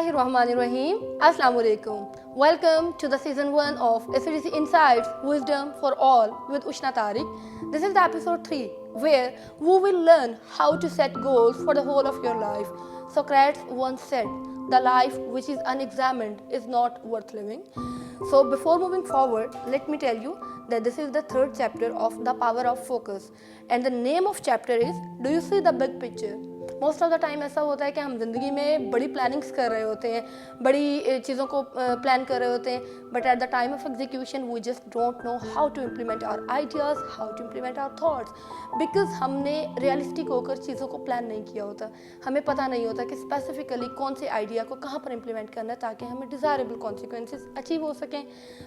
Bismillahirrahmanirrahim. Assalamu alaikum. Welcome to the season 1 of SEDC Insights Wisdom for All with Ushna Tariq. This is the episode 3 where we will learn how to set goals for the whole of your life. Socrates once said, "The life which is unexamined is not worth living." So before moving forward, let me tell you that this is the third chapter of The Power of Focus and the name of chapter is Do You See the Big Picture? Most of the time ऐसा होता है कि हम ज़िंदगी में बड़ी plannings कर रहे होते हैं, बड़ी चीज़ों को प्लान कर रहे होते हैं, but at the time of execution we just don't know how to implement our ideas, how to implement our thoughts, because हमने रियलिस्टिक होकर चीज़ों को प्लान नहीं किया होता. हमें पता नहीं होता कि स्पेसिफिकली कौन से आइडिया को कहाँ पर इम्प्लीमेंट करना है ताकि हमें डिज़ायरेबल कॉन्सिक्वेंसेस अचीव हो सकें.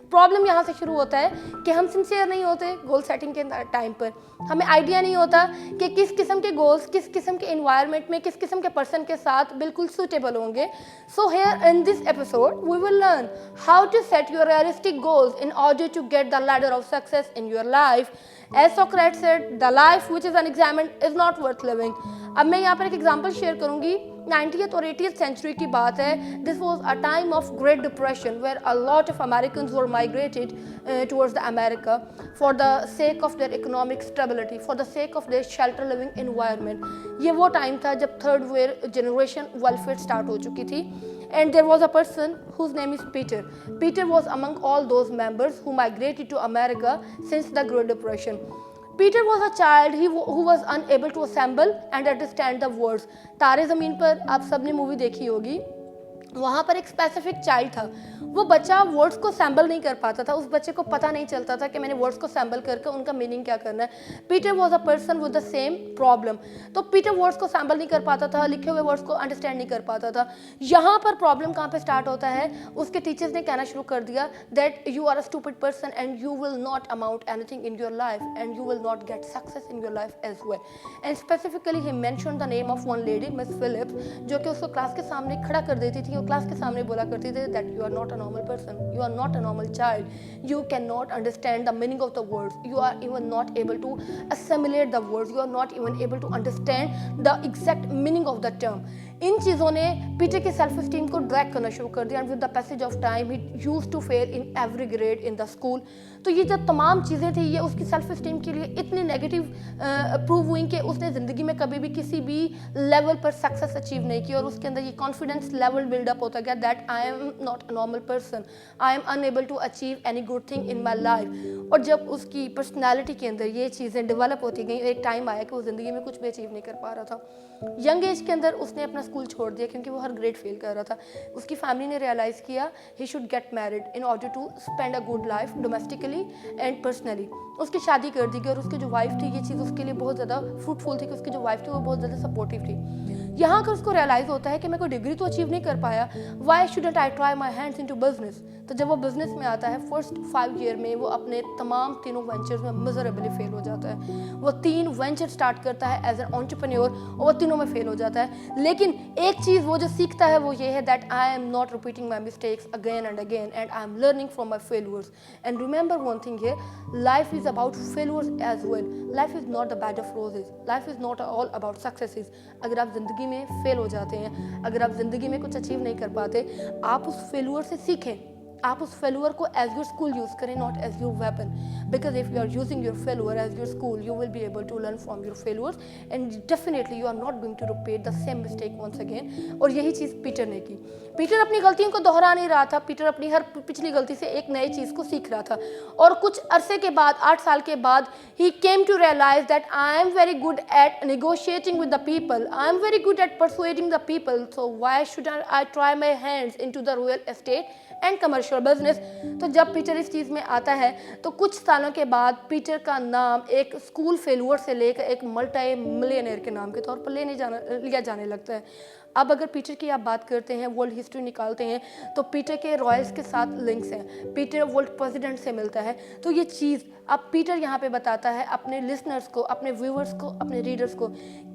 प्रॉब्लम यहाँ से शुरू होता है कि हम सिंसियर नहीं होते गोल सेटिंग के टाइम पर. हमें आइडिया नहीं होता कि किस किस्म के गोल्स किस किस्म के एनवायरनमेंट में किस किस्म के पर्सन के साथ बिल्कुल सूटेबल होंगे. So here in this episode we will learn how to set your realistic goals in order to get the ladder of success in your life. As Socrates said, the life which is unexamined is not worth living. अब मैं यहाँ पर एक example share करूँगी. 90th और 80th century की बात है. This was a time of Great Depression where a lot of Americans were migrated towards the America for the sake of their economic stability, for the sake of their shelter living environment. ये वो time था जब third wave generation welfare start हो चुकी थी. And there was a person whose name is Peter. Peter was among all those members who migrated to America since the Great Depression. Peter was a child who was unable to assemble and understand the words. तारे ज़मीन पर आप सबने movie देखी होगी. वहाँ पर एक स्पेसिफिक चाइल्ड था. वो बच्चा वर्ड्स को सैम्बल नहीं कर पाता था. उस बच्चे को पता नहीं चलता था कि मैंने वर्ड्स को सैम्बल करके उनका मीनिंग क्या करना है. Peter was a person with the same problem. तो पीटर वर्ड्स को सैम्बल नहीं कर पाता था, लिखे हुए वर्ड्स को अंडरस्टैंड नहीं कर पाता था. यहाँ पर प्रॉब्लम कहाँ पे स्टार्ट होता है. उसके टीचर्स ने कहना शुरू कर दिया that you are a stupid person and you will not amount anything in your life and you will not get success in your life as well. And specifically he mentioned the name of one lady Miss Phillips, जो कि उसको class के सामने खड़ा कर देती थी और क्लास के सामने बोला करती थी that you are not a normal person, you are not a normal child, you cannot understand the meaning of the words, you are even not able to assimilate the words, you are not even able to understand the exact meaning of the term. इन चीज़ों ने Peter के self esteem को drag करना शुरू कर दिया. And with the passage of time he used to fail in every grade in the school. तो ये जो तमाम चीज़ें थी ये उसकी सेल्फ एस्टीम के लिए इतनी नेगेटिव प्रूव हुई कि उसने ज़िंदगी में कभी भी किसी भी लेवल पर सक्सेस अचीव नहीं की. और उसके अंदर ये कॉन्फिडेंस लेवल बिल्डअप होता गया that I am not a normal person, I am unable to achieve any good thing in my life. और जब उसकी पर्सनैलिटी के अंदर ये चीज़ें डेवलप होती गई, एक टाइम आया कि वो ज़िंदगी में कुछ भी अचीव नहीं कर पा रहा था. यंग एज के अंदर उसने अपना स्कूल छोड़ दिया क्योंकि वो हर ग्रेड फेल कर रहा था. उसकी फैमिली ने रियलाइज़ किया he should get married in order to spend a good life domestically and personally. उसकी शादी कर दी गई और उसकी जो वाइफ थी ये चीज़ उसके लिए बहुत ज़्यादा फ्रूटफुल थी कि उसकी जो वाइफ थी वो बहुत ज़्यादा सपोर्टिव थी. यहाँ अगर उसको रियलाइज़ होता है कि मैं कोई डिग्री तो अचीव नहीं कर पाया, why shouldn't I try my hands into business. तो जब वो बिजनेस में आता है फर्स्ट 5 ईयर में वो अपने तमाम तीनों वेंचर्स में मिजरेबली फेल हो जाता है. वो 3 वेंचर स्टार्ट करता है एज एन एंटरप्रेन्योर और वो तीनों में फेल हो जाता है. लेकिन एक चीज़ वो जो सीखता है वो ये है that I am not repeating my mistakes again and again and I am learning from my failures. And remember one thing here, life is about failures as well. Life is not the bed of roses, life is not all about successes. अगर आप जिंदगी में fail हो जाते हैं, अगर आप जिंदगी में कुछ अचीव नहीं कर पाते, आप उस फेल्यूर से सीखें. आप उस फेल्यूर को एज योर स्कूल यूज़ करें, not as your weapon. Because if you are using your failure as your school you will be able to learn from your failures and definitely you are not going to repeat the same mistake once again. और यही चीज़ Peter ने की. Peter अपनी गलतियों को दोहरा नहीं रहा था. पीटर अपनी हर पिछली गलती से एक नई चीज़ को सीख रहा था. और कुछ अरसे के बाद 8 साल के बाद ही came to realize that I am very good at negotiating with the people, I am very good at persuading the people. So why should I try my hands in to the real estate and commercial business. तो जब Peter इस चीज़ में आता है तो कुछ सालों के बाद पीटर का नाम एक स्कूल फेल्यूर से लेकर एक मल्टी मिलियनेयर के नाम के तौर पर लिया जाने लगता है. अब अगर पीटर की आप बात करते हैं, वर्ल्ड हिस्ट्री निकालते हैं, तो पीटर के रॉयल्स के साथ लिंक्स हैं. पीटर वर्ल्ड प्रेसिडेंट से मिलता है. तो ये चीज़ अब पीटर यहाँ पे बताता है अपने लिसनर्स को, अपने व्यूअर्स को, अपने रीडर्स को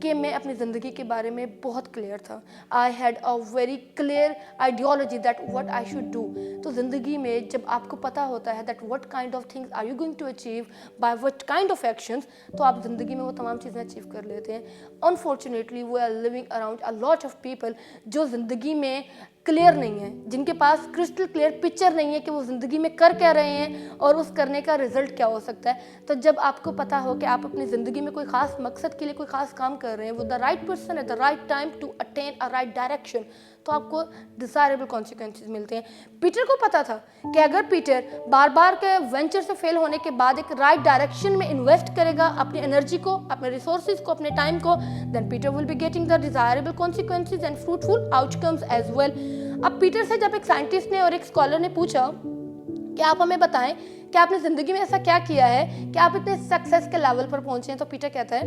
कि मैं अपनी ज़िंदगी के बारे में बहुत क्लियर था. I had a very clear ideology that what I should do. तो ज़िंदगी में जब आपको पता होता है that what kind of things are you going to achieve by what kind of actions, तो आप ज़िंदगी में वो तमाम चीज़ें अचीव कर लेते हैं. Unfortunately we are living around a lot of people जो ज़िंदगी में क्लियर नहीं है, जिनके पास क्रिस्टल क्लियर पिक्चर नहीं है कि वो ज़िंदगी में कर क्या रहे हैं और उस करने का रिजल्ट क्या हो सकता है। तो जब आपको पता हो कि आप अपनी ज़िंदगी में कोई खास मकसद के लिए कोई खास काम कर रहे हैं with the right person at the right time to attain a right direction, तो आपको डिजायरेबल कॉन्सिक्वेंसेज मिलते हैं। पीटर को पता था कि अगर पीटर बार बार के वेंचर से फेल होने के बाद एक राइट डायरेक्शन में इन्वेस्ट करेगा अपनी एनर्जी को, अपने रिसोर्सेज को, अपने टाइम को, then Peter will be getting the desirable consequences and fruitful outcomes as well. अब पीटर से जब एक साइंटिस्ट ने और एक स्कॉलर ने पूछा कि आप हमें बताएं कि आपने ज़िंदगी में ऐसा क्या किया है कि आप इतने सक्सेस के लेवल पर पहुंचे हैं, तो पीटर कहता है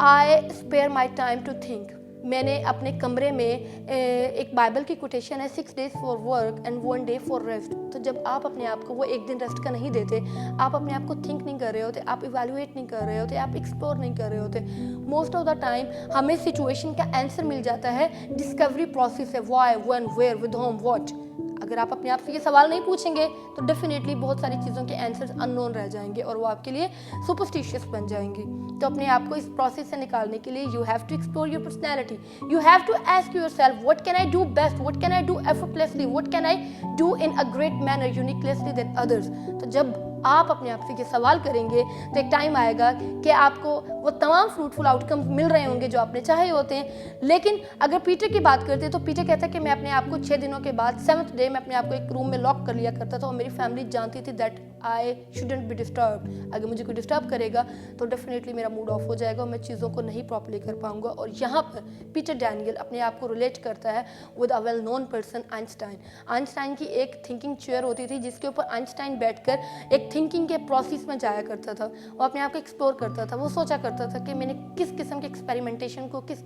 I spare my time to think. मैंने अपने कमरे में एक बाइबल की कोटेशन है 6 days for work and 1 day for rest. तो जब आप अपने आप को वो एक दिन रेस्ट का नहीं देते, आप अपने आप को थिंक नहीं कर रहे होते, आप इवैल्यूएट नहीं कर रहे होते, आप एक्सप्लोर नहीं कर रहे होते, मोस्ट ऑफ द टाइम हमें सिचुएशन का आंसर मिल जाता है। डिस्कवरी प्रोसेस है, why, when, where, with whom, what. अगर आप अपने आप से ये सवाल नहीं पूछेंगे तो डेफिनेटली बहुत सारी चीज़ों के आंसर्स अननोन रह जाएंगे और वो आपके लिए सुपरस्टिशियस बन जाएंगी। तो अपने आप को इस प्रोसेस से निकालने के लिए you have to explore your personality, you have to ask yourself what can I do best, what can I do effortlessly, what can I do in a great manner uniquely than others. तो जब आप अपने आप से ये सवाल करेंगे तो एक टाइम आएगा कि आपको वो तमाम फ्रूटफुल आउटकम्स मिल रहे होंगे जो आपने चाहे होते हैं। लेकिन अगर पीटर की बात करते हैं तो पीटर कहता है कि मैं अपने आप को 6 दिनों के बाद 7th डे मैं अपने आप को एक रूम में लॉक कर लिया करता था और मेरी फैमिली जानती थी that I shouldn't be disturb. अगर मुझे कोई डिस्टर्ब करेगा तो डेफिनेटली मेरा मूड ऑफ हो जाएगा और मैं चीज़ों को नहीं प्रॉपर्ली कर पाऊंगा। और यहाँ पर पीटर डैनियल अपने आप को रिलेट करता है with a well known person Einstein. Einstein की एक थिंकिंग चेयर होती थी जिसके ऊपर आइंस्टाइन बैठकर एक थिंकिंग के प्रोसेस में जाया करता था, वो अपने आप को एक्सप्लोर करता था, वो सोचा करता था कि मैंने किस किस्म के एक्सपेरिमेंटेशन को किस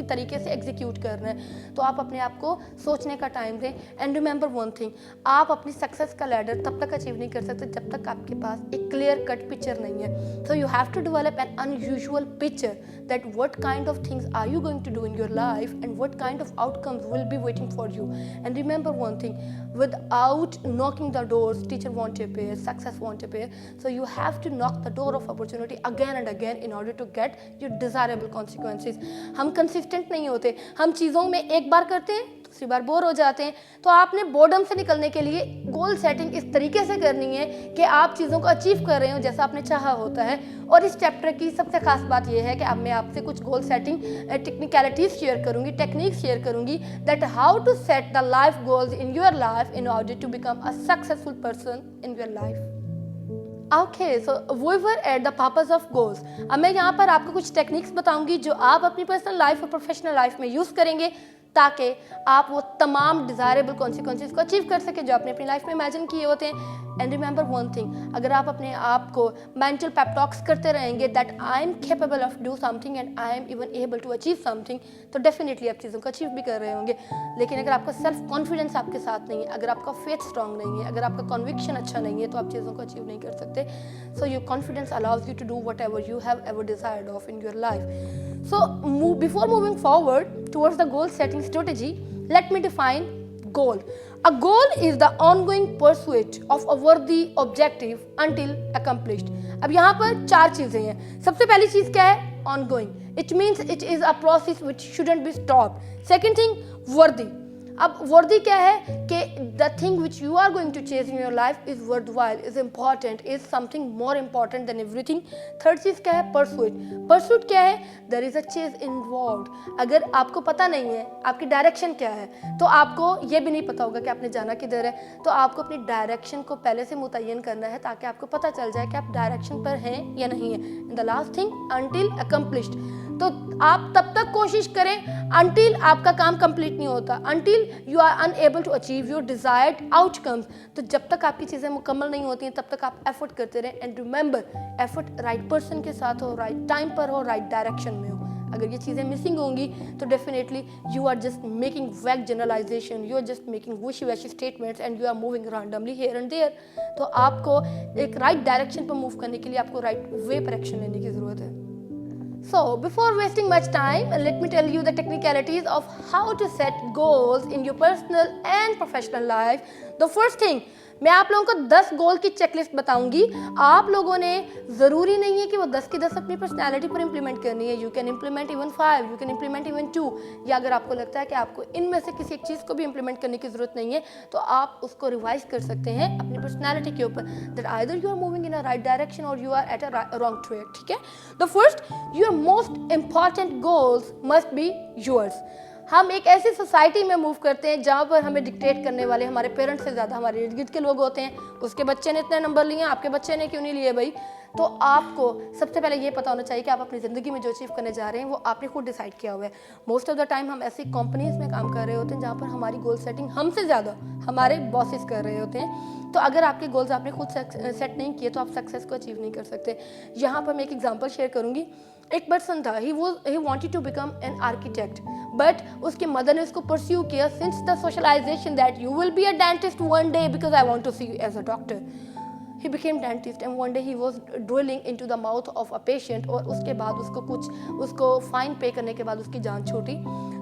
तरीके से एग्जीक्यूट करना है। तो आप अपने आप को सोचने का टाइम दें एंड रिमेंबर वन थिंग, आप अपनी सक्सेस का लैडर तब तक अचीव नहीं कर सकते जब तक आपके पास एक क्लियर कट पिक्चर नहीं है। So you have to develop an unusual picture that what kind of things are you going to do in your life and what kind of outcomes will be waiting for you. And remember one thing, without knocking the doors, teacher won't appear, success won't appear. So you have to knock the door of opportunity again and again in order to get your desirable consequences. हम consistent नहीं होते, हम चीज़ों में एक बार करते हैं दूसरी बार बोर हो जाते हैं। तो आपने बोर्डम से निकलने के लिए गोल सेटिंग इस तरीके से करनी है कि आप चीज़ों को अचीव कर रहे हो जैसा आपने चाहा होता है। और इस चैप्टर की सबसे खास बात यह है कि अब मैं आपसे कुछ गोल सेटिंग टेक्निकलिटीज शेयर करूंगी, टेक्निक्स शेयर करूंगी that how to set the life goals in your life in order to become a successful person in your life. Okay, so we were at the purpose of goals. अब मैं यहाँ पर आपको कुछ techniques बताऊंगी जो आप अपनी पर्सनल लाइफ और प्रोफेशनल लाइफ में यूज़ करेंगे ताकि आप वो तमाम डिज़ायरेबल कॉन्सिक्वेंसेस को अचीव कर सकें जो आपने अपनी लाइफ में इमेजिन किए होते हैं। एंड रिमेंबर वन थिंग, अगर आप अपने आप को मेंटल पेप टॉक्स करते रहेंगे that I am capable of do something and I am even able to achieve something, तो डेफिनेटली आप चीज़ों को अचीव भी कर रहे होंगे। लेकिन अगर आपका सेल्फ कॉन्फिडेंस आपके साथ नहीं है, अगर आपका फेथ स्ट्रांग नहीं है, अगर आपका कन्विक्शन अच्छा नहीं है, तो आप चीज़ों को अचीव नहीं कर सकते। So your confidence allows you to do whatever you have ever desired of in your life. So before moving forward towards the goal setting strategy, let me define goal. A goal is the ongoing pursuit of a worthy objective until accomplished. अब यहाँ पर 4 चीज़ें हैं. सबसे पहली चीज़ क्या है? Ongoing. It means it is a process which shouldn't be stopped. Second thing, worthy. अब वर्दी क्या है कि the thing which you are going to chase in your life is worthwhile, is important, is something more important than everything. Third चीज़ क्या है? Pursuit. Pursuit क्या है? There is a chase involved. अगर आपको पता नहीं है आपकी डायरेक्शन क्या है तो आपको ये भी नहीं पता होगा कि आपने जाना किधर है. तो आपको अपनी डायरेक्शन को पहले से मुतय्यन करना है ताकि आपको पता चल जाए कि आप डायरेक्शन पर हैं या नहीं है. And the last thing, until accomplished. तो आप तब तक कोशिश करें अनटिल आपका काम कंप्लीट नहीं होता, until you are unable to achieve your desired outcomes. तो जब तक आपकी चीज़ें मुकम्मल नहीं होती हैं तब तक आप एफर्ट करते रहें. And remember, effort right person के साथ हो, राइट टाइम पर हो, राइट डायरेक्शन में हो. अगर ये चीज़ें मिसिंग होंगी तो definitely you are just making vague generalization, you are just making wishy washy statements and you are moving randomly here and there. तो आपको एक राइट डायरेक्शन पर मूव करने के लिए आपको राइट वे पर एक्शन लेने की ज़रूरत है. So, before wasting much time, let me tell you the technicalities of how to set goals in your personal and professional life. The first thing, मैं आप लोगों को 10 गोल की चेकलिस्ट बताऊंगी। आप लोगों ने ज़रूरी नहीं है कि वो 10 की 10 अपनी पर्सनैलिटी पर इंप्लीमेंट करनी है। You can implement even 5, you can implement even 2, या अगर आपको लगता है कि आपको इनमें से किसी एक चीज़ को भी इंप्लीमेंट करने की ज़रूरत नहीं है तो आप उसको रिवाइज कर सकते हैं अपनी पर्सनैलिटी के ऊपर, that either you are moving in a right direction और you are at a wrong track. ठीक है, the first, your most important goals must be yours. हम एक ऐसी सोसाइटी में मूव करते हैं जहाँ पर हमें डिक्टेट करने वाले हमारे पेरेंट्स से ज़्यादा हमारे इर्द गिर्द के लोग होते हैं। उसके बच्चे ने इतने नंबर लिए, आपके बच्चे ने क्यों नहीं लिए भाई? तो आपको सबसे पहले ये पता होना चाहिए कि आप अपनी ज़िंदगी में जो अचीव करने जा रहे हैं वो आपने खुद डिसाइड किया हुआ है। मोस्ट ऑफ द टाइम हम ऐसी कंपनीज में काम कर रहे होते हैं जहाँ पर हमारी गोल सेटिंग हमसे ज़्यादा हमारे बॉसेस कर रहे होते हैं। तो अगर आपके गोल्स आपने खुद सेट नहीं किए तो आप सक्सेस को अचीव नहीं कर सकते। यहाँ पर मैं एक एग्जांपल शेयर करूँगी। एक पर्सन था, he wanted to become an architect, but उसकी मदर ने उसको परस्यू किया since the socialisation that you will be a dentist one day because I want to see you as a doctor. He became dentist and one day he was drilling into the mouth of a patient और उसके बाद उसको fine पे करने के बाद उसकी जान छूटी।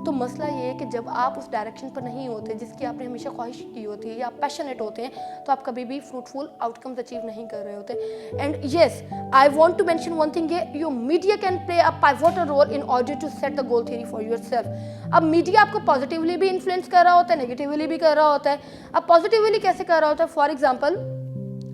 तो मसला ये है कि जब आप उस डायरेक्शन पर नहीं होते जिसकी आपने हमेशा ख्वाहिश की होती है या आप पैशनेट होते हैं तो आप कभी भी फ्रूटफुल आउटकम्स अचीव नहीं कर रहे होते। And yes, I want to mention one thing, your media can play a pivotal role in order to set the goal theory for yourself. अब मीडिया आपको पॉजिटिवली भी इन्फ्लुएंस कर रहा होता है, नेगेटिवली भी कर रहा होता है। अब पॉजिटिवली कैसे कर रहा होता है? फॉर एग्जाम्पल,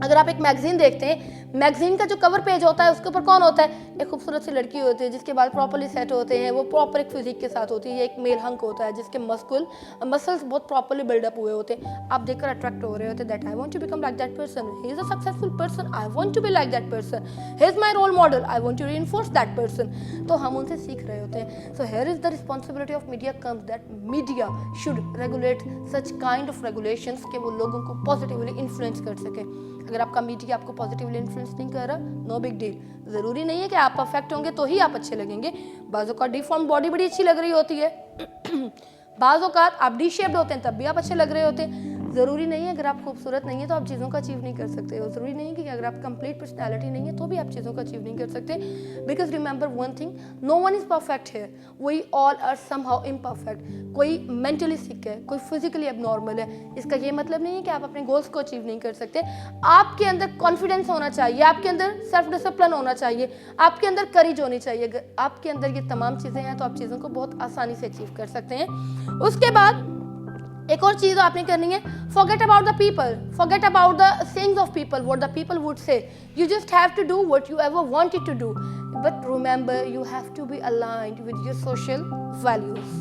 अगर आप एक मैगजीन देखते हैं, मैगजीन का जो कवर पेज होता है उसके ऊपर कौन होता है? एक खूबसूरत सी लड़की होती है जिसके बाल प्रॉपर्ली सेट होते हैं, वो प्रॉपर एक फिजिक के साथ होती है। एक मेल हंक होता है जिसके मसल्स बहुत प्रॉपर्ली बिल्डअप हुए होते हैं। आप देखकर अट्रैक्ट हो रहे होते हैं, that I want to become like that person, he is a successful person, I want to be like that person, he is my role model, I want to reinforce that person. तो हम उनसे सीख रहे होते हैं। So here is the responsibility of media comes, that media should regulate such kind of regulations कि वो लोगों को पॉजिटिवली इन्फ्लुएंस कर सके। अगर आपका मीडिया आपको पॉजिटिवली इन्फ्लुएंस नहीं कर रहा, नो बिग डील। ज़रूरी नहीं है कि आप परफेक्ट होंगे तो ही आप अच्छे लगेंगे। बाज़ औक़ात डिफॉर्म बॉडी बड़ी अच्छी लग रही होती है, बाज़ औक़ात आप डी शेप्ड होते हैं तब भी आप अच्छे लग रहे होते हैं। ज़रूरी नहीं है अगर आप खूबसूरत नहीं है तो आप चीज़ों का अचीव नहीं कर सकते हो। ज़रूरी नहीं है कि अगर आप कंप्लीट पर्सनैलिटी नहीं है तो भी आप चीज़ों का अचीव नहीं कर सकते। Because remember one thing, no one is perfect है, we all are somehow imperfect. कोई मेंटली सिक है, कोई फिजिकली एबनॉर्मल है, इसका ये मतलब नहीं है कि आप अपने गोल्स को अचीव नहीं कर सकते। आपके अंदर कॉन्फिडेंस होना चाहिए, आपके अंदर सेल्फ डिसिप्लिन होना चाहिए, आपके अंदर करेज होनी चाहिए। अगर आपके अंदर ये तमाम चीज़ें हैं तो आप चीज़ों को बहुत आसानी से अचीव कर सकते हैं। उसके बाद एक और चीज़ आपने करनी है, forget about the people, forget about the sayings of people, what the people would say. You just have to do what you ever wanted to do. But remember, you have to be aligned with your social values.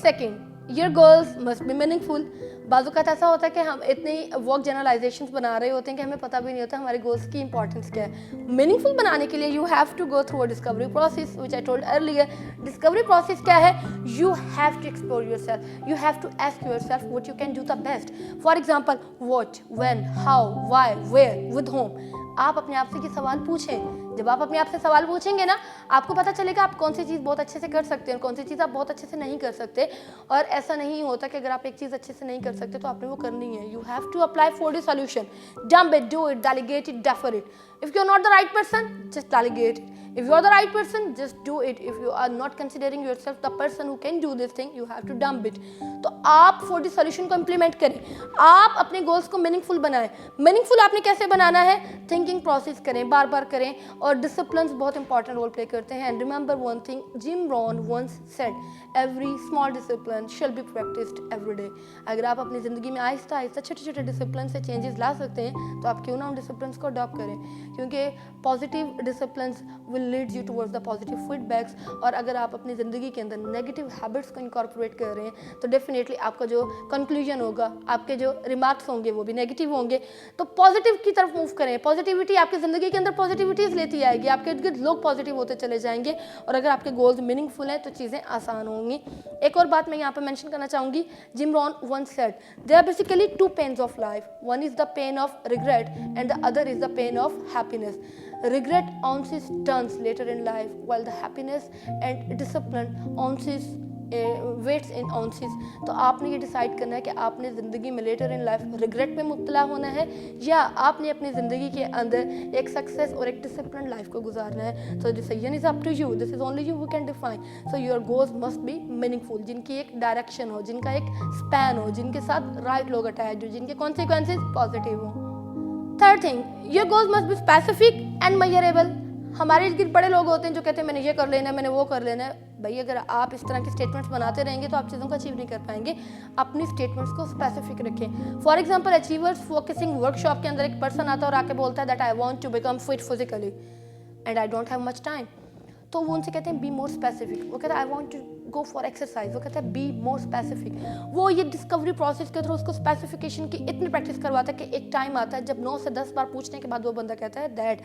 Second, your goals must be meaningful. बाज़ औक़ात ऐसा होता है कि हम इतनी work generalisations बना रहे होते हैं कि हमें पता भी नहीं होता हमारे गोल्स की इंपॉर्टेंस क्या है। मीनिंगफुल बनाने के लिए you have to go through a discovery process which I told earlier. Discovery process क्या है? You have to explore yourself, you have to ask yourself what you can do the best. For example, what, when, how, why, where, with whom. आप अपने आप से ये सवाल पूछें। जब आप अपने आप से सवाल पूछेंगे ना, आपको पता चलेगा आप कौन सी चीज़ बहुत अच्छे से कर सकते हैं और कौन सी चीज़ आप बहुत अच्छे से नहीं कर सकते। और ऐसा नहीं होता कि अगर आप एक चीज़ अच्छे से नहीं कर सकते तो आपने वो करनी है। You have to apply for the solution, dump it, do it, delegate it, defer it. If you're not the right person, just delegate it. If you're the right person, just do it. If you are not considering yourself the person who can do this thing, you have to dump it. तो आप for the solution को implement करें, आप अपने goals को meaningful बनाएं। meaningful आपने कैसे बनाना है? thinking process करें, बार बार करें, और disciplines बहुत important role play करते हैं। And remember one thing, Jim Rohn once said, every small discipline shall be practiced every day. अगर आप अपनी ज़िंदगी में आहिस्ता आहिस्ता छोटे छोटे डिसिप्लिन से चेंजेस ला सकते हैं तो आप क्यों ना उन डिसिप्लिन को अडॉप्ट करें, क्योंकि positive discipline will lead you towards the positive feedbacks. और अगर आप अपनी ज़िंदगी के अंदर नेगेटिव हैबिट्स को इनकॉर्पोरेट कर रहे हैं तो डेफिनेटली आपका जो कंक्लूजन होगा, आपके जो रिमार्क्स होंगे वो भी नेगेटिव होंगे। तो पॉजिटिव की तरफ मूव करें। पॉजिटिविटी आपकी ज़िंदगी के अंदर पॉजिटिविटीज़ लेती आएगी, आपके इर्द गिर्द लोग पॉजिटिव होते चले जाएंगे, और अगर आपके गोल्स मीनिंगफुल हैं तो चीज़ें आसान होंगी। एक और बात मैं यहाँ पर मेंशन करना चाहूँगी, Jim Rohn once said, there are basically two pains of life, one is the pain of regret and the other is the pain of happiness. Regret owns its turns later in life, while the happiness and discipline owns its weights in ounces, तो आपने ये decide करना है कि आपने ज़िंदगी में letter in life regret में मुब्तला होना है या आपने अपनी ज़िंदगी के अंदर एक सक्सेस और एक डिसिप्लिन लाइफ को गुजारना है. So decision is up to you, this is only you who can define. So your goals must be meaningful, जिनकी एक डायरेक्शन हो, जिनका एक स्पैन हो, जिनके साथ राइट लोग अटैच हो, जिनके कॉन्सिक्वेंसेज पॉजिटिव हो. Third thing, your goals must be specific and measurable. हमारे इर्द गिर्द बड़े लोग होते हैं जो कहते हैं मैंने ये कर लेना है, मैंने वो कर लेना है. भाई अगर आप इस तरह के स्टेटमेंट्स बनाते रहेंगे तो आप चीज़ों को अचीव नहीं कर पाएंगे. अपनी स्टेटमेंट्स को स्पेसिफिक रखें. For example achievers focusing workshop के अंदर एक पर्सन आता है और आके बोलता है that I want to become fit physically and I don't have much time. तो वो उनसे कहते हैं बी मोर स्पेसिफिक. वो कहता है I want to go for exercise. वो कहता है बी मोर स्पेसिफिक. वो ये डिस्कवरी प्रोसेस के थ्रू उसको स्पेसिफिकेशन की इतनी प्रैक्टिस करवाता है कि एक टाइम आता है जब 9 से 10 बार पूछने के बाद वो बंदा कहता है that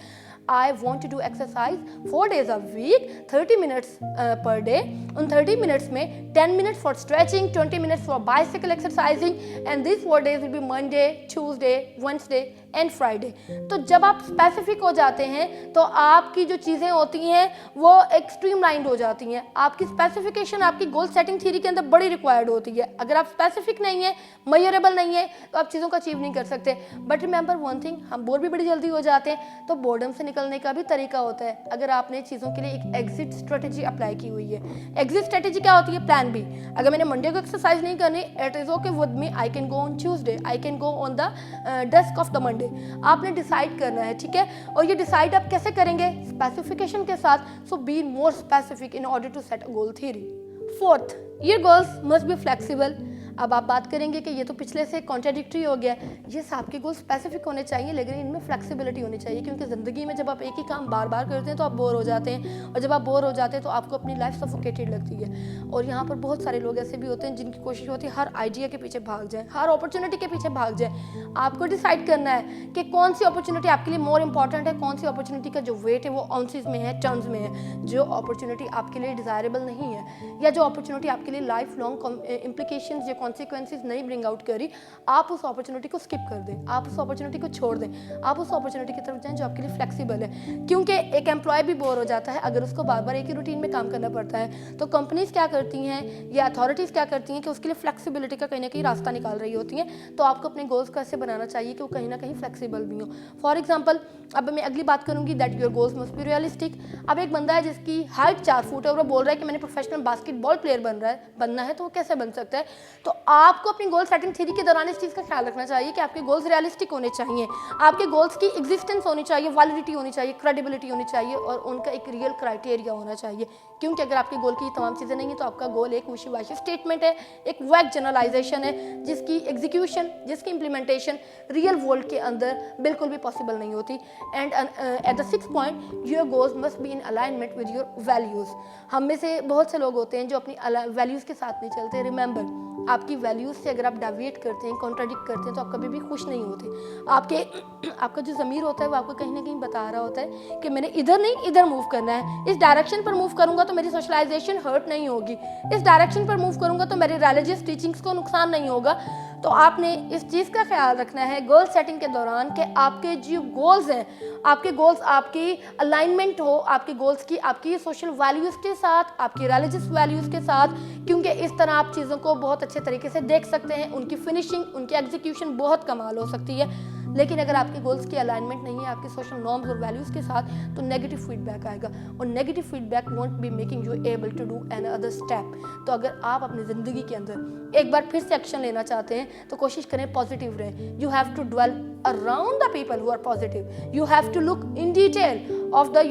I want to do exercise 4 days a week, 30 minutes per day. उन 30 मिनट्स में 10 minutes for stretching, 20 minutes for bicycle exercising and this 4 days will be Monday, Tuesday, Wednesday and Friday. तो जब आप स्पेसिफिक हो जाते हैं तो आपकी जो चीज़ें होती हैं वो एक स्ट्रीमलाइंड हो जाती हैं. आपकी स्पेसिफिकेशन आपकी गोल सेटिंग थ्योरी के अंदर बड़ी रिक्वायर्ड होती है. अगर आप स्पेसिफिक नहीं है, मेजरेबल नहीं है, तो आप चीज़ों को अचीव नहीं कर सकते. बट रिमेंबर वन थिंग, हम बोर भी बड़ी जल्दी हो जाते हैं. तो बोर्डम से निकलने का भी तरीका होता है. अगर आपने चीज़ों के लिए एक एग्जिट स्ट्रेटेजी अप्लाई की हुई है. एग्जिट स्ट्रेटेजी क्या होती है? Plan B. अगर मैंने मंडे को एक्सरसाइज नहीं करनी, it is okay with me, I can go on Tuesday, I can go on the desk of the Monday. आपने डिसाइड करना है, ठीक है. और ये डिसाइड आप कैसे करेंगे? स्पेसिफिकेशन के साथ. So be more specific in order to set a goal theory. Fourth, your goals must be flexible. अब आप बात करेंगे कि ये तो पिछले से कॉन्ट्राडिक्टरी हो गया. ये आपके गोल स्पेसिफिक होने चाहिए लेकिन इनमें फ्लेक्सिबिलिटी होनी चाहिए, क्योंकि ज़िंदगी में जब आप एक ही काम बार बार करते हैं तो आप बोर हो जाते हैं. और जब आप बोर हो जाते हैं तो आपको अपनी लाइफ सफोकेटेड लगती है. और यहाँ पर बहुत सारे लोग ऐसे भी होते हैं जिनकी कोशिश होती है हर आइडिया के पीछे भाग जाए, हर अपॉर्चुनिटी के पीछे भाग जाए. आपको डिसाइड करना है कि कौन सी अपॉर्चुनिटी आपके लिए मोर इंपॉर्टेंट है, कौन सी अपॉर्चुनिटी का जो वेट है वो आउंसेस में है, टर्म्स में है. जो अपॉर्चुनिटी आपके लिए डिज़ायरेबल नहीं है या जो अपॉर्चुनिटी आपके लिए लाइफ लॉन्ग इम्प्लीकेशंस या कॉन्सिक्वेंसेज नहीं ब्रिंग आउट करी, आप उस अपॉर्चुनिटी को स्किप कर दें, आप उस अपॉर्चुनिटी को छोड़ दें. आप उस अपॉर्चुनिटी की तरफ जाएं जो आपके लिए फ्लेक्सिबल है. क्योंकि एक एम्प्लॉय भी बोर हो जाता है अगर उसको बार बार एक ही रूटीन में काम करना पड़ता है. तो कंपनीज क्या करती हैं या अथॉरिटीज़ क्या करती हैं कि उसके लिए फ्लेक्सिबिलिटी का कहीं ना कहीं रास्ता निकाल रही होती हैं. तो आपको अपने गोल्स को ऐसे बनाना चाहिए कि वो कहीं ना कहीं फ्लेक्सिबल भी हो. फॉर एग्जाम्पल, अब मैं अगली बात करूंगी that your goals must be realistic. अब एक बंदा है जिसकी हाइट 4 फुट है और वो बोल रहा है कि मैंने प्रोफेशनल बास्केटबॉल प्लेयर बनना है, तो वो कैसे बन सकता है? तो आपको अपनी गोल सेटिंग थ्योरी के दौरान इस चीज़ का ख्याल रखना चाहिए कि आपके गोल्स रियलिस्टिक होने चाहिए, आपके गोल्स की एग्जिस्टेंस होनी चाहिए, वैलिडिटी होनी चाहिए, क्रेडिबिलिटी होनी चाहिए और उनका एक रियल क्राइटेरिया होना चाहिए. क्योंकि अगर आपके गोल की तमाम चीज़ें नहीं है तो आपका गोल एक विशी-वाशी स्टेटमेंट है, एक वैग जनरलाइजेशन है जिसकी एग्जीक्यूशन, जिसकी इम्प्लीमेंटेशन रियल वर्ल्ड के अंदर बिल्कुल भी पॉसिबल नहीं होती. And at the 6th point, your goals must be in alignment with your values. हम में से बहुत से लोग होते हैं जो अपनी वैल्यूज़ के साथ नहीं चलते. रिमेंबर, आपकी वैल्यूज़ से अगर आप डेविएट करते हैं, कॉन्ट्राडिक्ट करते हैं तो आप कभी भी खुश नहीं होते. आपका जो ज़मीर होता है वो आपको कहीं ना कहीं बता रहा होता है कि मैंने इधर नहीं इधर मूव करना है. इस डायरेक्शन पर मूव करूंगा तो मेरी सोशलाइजेशन हर्ट नहीं होगी, इस डायरेक्शन पर मूव करूंगा तो मेरी रिलीजियस टीचिंग्स को नुकसान नहीं होगा. तो आपने इस चीज़ का ख्याल रखना है गोल सेटिंग के दौरान कि आपके जो गोल्स हैं, आपके गोल्स आपकी अलाइनमेंट हो आपके गोल्स की आपकी सोशल वैल्यूज़ के साथ, आपकी रिलीजियस वैल्यूज़ के साथ. क्योंकि इस तरह आप चीज़ों को बहुत अच्छे तरीके से देख सकते हैं, उनकी फिनिशिंग, उनकी एग्जीक्यूशन बहुत कमाल हो सकती है. लेकिन अगर आपके गोल्स की अलाइनमेंट नहीं है आपके सोशल नॉर्म्स और वैल्यूज़ के साथ तो नेगेटिव फीडबैक आएगा और negative feedback won't be making you able to do an other step. तो अगर आप अपनी ज़िंदगी के अंदर एक बार फिर से एक्शन लेना चाहते हैं तो कोशिश करें पॉजिटिव रहें. You have to dwell around the people who are positive. You have to look in detail of the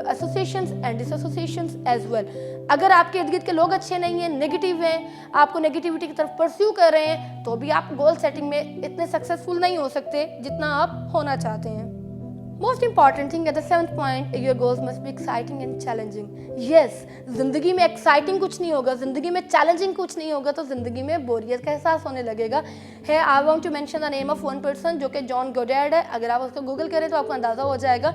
associations and dissociations as well. अगर आपके इर्द गिर्द के लोग अच्छे नहीं हैं, नेगेटिव हैं, आपको नेगेटिविटी की तरफ परस्यू कर रहे हैं, तो भी आप गोल सेटिंग में इतने सक्सेसफुल नहीं हो सकते जितना आप होना चाहते हैं. Most important thing at the 7th point, your goals must be exciting and challenging. Yes, जिंदगी में एक्साइटिंग कुछ नहीं होगा, जिंदगी में चैलेंजिंग कुछ नहीं होगा तो जिंदगी में बोरियत का एहसास होने लगेगा. है I want to mention the name of one person जो कि जॉन गॉडैर्ड है. अगर आप उसको गूगल करें तो आपको अंदाज़ा हो जाएगा.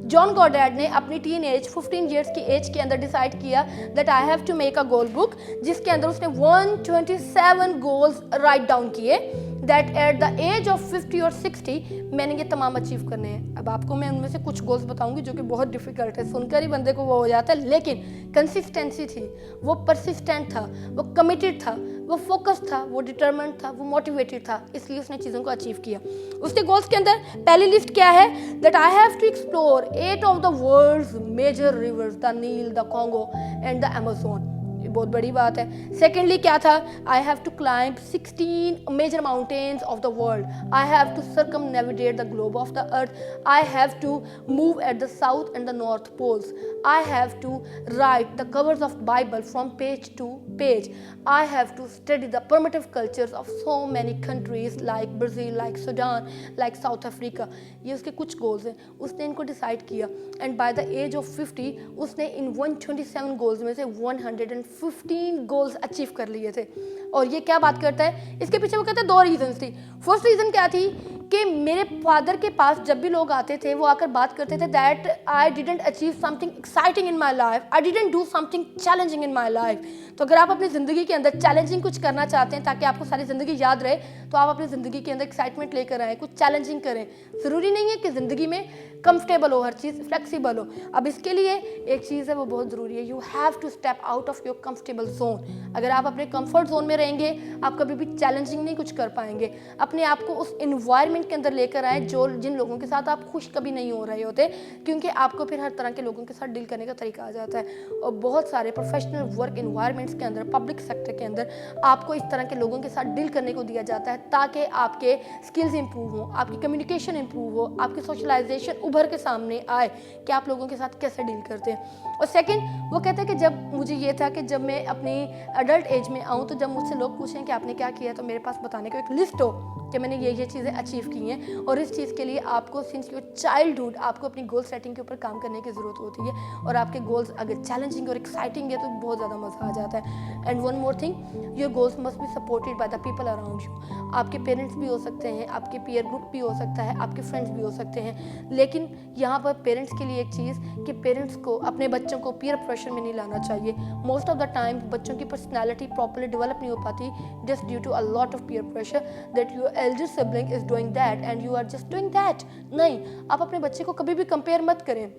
जॉन गॉडैर्ड ने अपनी टीन एज 15 ईयर्स की एज के अंदर डिसाइड किया that I have to make a goal book, जिसके अंदर उसने 127 गोल्स राइट डाउन किए. That at the age of 50 और 60 मैंने ये तमाम अचीव करने हैं। अब आपको मैं उनमें से कुछ गोल्स बताऊंगी जो कि बहुत डिफिकल्ट है, सुनकर ही बंदे को वो हो जाता है, लेकिन कंसिस्टेंसी थी, वो परसिस्टेंट था, वो कमिटेड था, वो फोकस था, वो डिटरमेंट था, वो मोटिवेटेड था, इसलिए उसने चीज़ों को अचीव किया। उसके गोल्स के अंदर पहली लिस्ट क्या है, that I have to explore 8 of the world's major rivers, the Nile, the Congo and the Amazon. बहुत बड़ी बात है। सेकेंडली क्या था, I have to climb 16 major mountains of the world, I have to circumnavigate the globe of the earth, I have to move at the south and the north poles, I have to write the covers of Bible from page to page, I have to study the primitive cultures of so many countries like Brazil, like Sudan, like South Africa। ये उसके कुछ goals हैं, उसने इनको decide किया and by the age of 50 उसने इन 127 goals में से 115 गोल्स अचीव कर लिए थे। और ये क्या बात करता है, इसके पीछे वो कहते हैं 2 रीजंस थी। फर्स्ट रीजन क्या थी कि मेरे फादर के पास जब भी लोग आते थे वो आकर बात करते थे that I didn't achieve something exciting in my life, I didn't do something challenging in my life. तो अगर आप अपनी ज़िंदगी के अंदर चैलेंजिंग कुछ करना चाहते हैं ताकि आपको सारी ज़िंदगी याद रहे, तो आप अपनी ज़िंदगी के अंदर एक्साइटमेंट लेकर आएँ, कुछ चैलेंजिंग करें। ज़रूरी नहीं है कि ज़िंदगी में कंफर्टेबल हो, हर चीज़ फ्लेक्सिबल हो। अब इसके लिए एक चीज़ है वो बहुत ज़रूरी है, you have to step out of your comfortable zone. अगर आप अपने कंफर्ट जोन में रहेंगे आप कभी भी चैलेंजिंग नहीं कुछ कर पाएंगे। अपने आप को उस इन्वायरमेंट के अंदर लेकर आए जिन लोगों के साथ आप खुश कभी नहीं हो रहे होते, क्योंकि आपको फिर हर तरह के लोगों के साथ डील करने का तरीका आ जाता है। और बहुत सारे प्रोफेशनल वर्क इन्वायरमेंट्स के अंदर, पब्लिक सेक्टर के अंदर आपको इस तरह के लोगों के साथ डील करने को दिया जाता है ताकि आपके स्किल्स इंप्रूव हो, आपकी कम्युनिकेशन इंप्रूव हो, आपकी सोशलाइजेशन उभर के सामने आए कि आप लोगों के साथ कैसे डील करते हैं। और सेकंड, वो कहते हैं कि जब मुझे ये था कि जब मैं अपनी अडल्ट एज में आऊँ तो जब मुझसे लोग पूछें कि आपने क्या किया, तो मेरे पास बताने को एक लिस्ट हो कि मैंने ये चीज़ें अचीव की हैं। और इस चीज़ के लिए आपको सिंस योर चाइल्डहुड आपको अपनी गोल सेटिंग के ऊपर काम करने की ज़रूरत होती है। और आपके गोल्स अगर चैलेंजिंग और एक्साइटिंग है तो बहुत ज़्यादा मज़ा आ जाता है। And one more thing, your goals must be supported by the people around you. आपके पेरेंट्स भी हो सकते हैं, आपके पीयर ग्रुप भी हो सकता है, आपके फ्रेंड्स भी हो सकते हैं, लेकिन यहाँ पर पेरेंट्स के लिए एक चीज़ कि पेरेंट्स को अपने बच्चों को पीयर प्रेशर में नहीं लाना चाहिए। मोस्ट ऑफ द टाइम बच्चों की पर्सनैलिटी प्रॉपरली डेवलप नहीं हो पाती just due to a lot of peer pressure that your elder sibling is doing that and you are just doing that. नहीं, आप अपने बच्चे को कभी भी कंपेयर मत करें।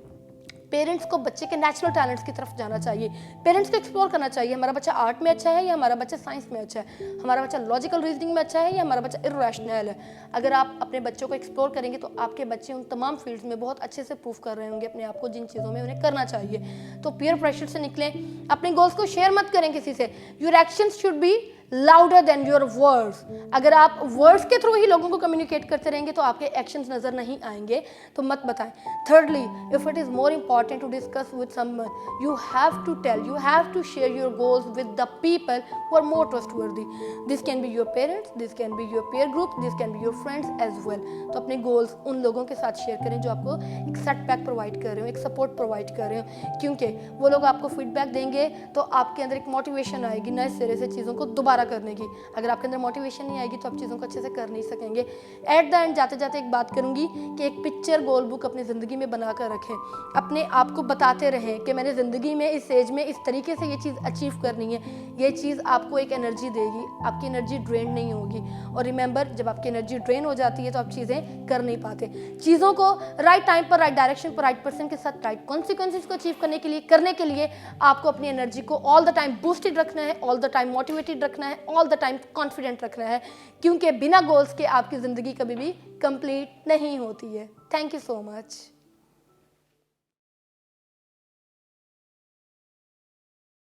पेरेंट्स को बच्चे के नेचुरल टैलेंट्स की तरफ जाना चाहिए, पेरेंट्स को एक्सप्लोर करना चाहिए। हमारा बच्चा आर्ट में अच्छा है या हमारा बच्चा साइंस में अच्छा है, हमारा बच्चा लॉजिकल रीजनिंग में अच्छा है या हमारा बच्चा इर्रेशनल है। अगर आप अपने बच्चों को एक्सप्लोर करेंगे तो आपके बच्चे उन तमाम फील्ड्स में बहुत अच्छे से प्रूव कर रहे होंगे अपने आप को जिन चीज़ों में उन्हें करना चाहिए। तो पीयर प्रेशर से निकलें, अपने गोल्स को शेयर मत करें किसी से। Your actions should be louder than your words. अगर आप वर्ड्स के थ्रू ही लोगों को कम्युनिकेट करते रहेंगे तो आपके एक्शंस नजर नहीं आएंगे, तो मत बताएं। Thirdly, if it is more important to discuss with someone, you have to tell, you have to share your goals with the people who are more trustworthy. This can be your parents, this can be your peer group, this can be your friends as well. तो अपने goals उन लोगों के साथ share करें जो आपको एक सेटबैक प्रोवाइड कर रहे हो, एक सपोर्ट प्रोवाइड कर रहे हो, क्योंकि वो लोग आपको फीडबैक देंगे तो आपके अंदर एक मोटिवेशन आएगी नए सिरे से चीज़ों को दोबारा करने की। अगर आपके अंदर मोटिवेशन नहीं आएगी तो आप चीज़ों को अच्छे से कर नहीं सकेंगे। एट द एंड जाते जाते एक बात करूंगी कि एक पिक्चर गोल बुक अपनी ज़िंदगी में बना कर रखें, अपने आप को बताते रहें कि मैंने ज़िंदगी में इस एज में इस तरीके से ये चीज़ अचीव करनी है। ये चीज़ आपको एक एनर्जी देगी, आपकी एनर्जी ड्रेन नहीं होगी। और रिमेंबर, जब आपकी एनर्जी ड्रेन हो जाती है तो आप चीज़ें कर नहीं पाते। चीज़ों को राइट टाइम पर, राइट डायरेक्शन पर, राइट पर्सन के साथ राइट कॉन्सिक्वेंसेस को अचीव करने के लिए आपको अपनी एनर्जी को ऑल द टाइम बूस्टेड रखना है, ऑल द टाइम मोटिवेटेड रखना है, ऑल द टाइम कॉन्फिडेंट रखना है, क्योंकि बिना गोल्स के आपकी ज़िंदगी कभी भी कंप्लीट नहीं होती है। Thank you so much.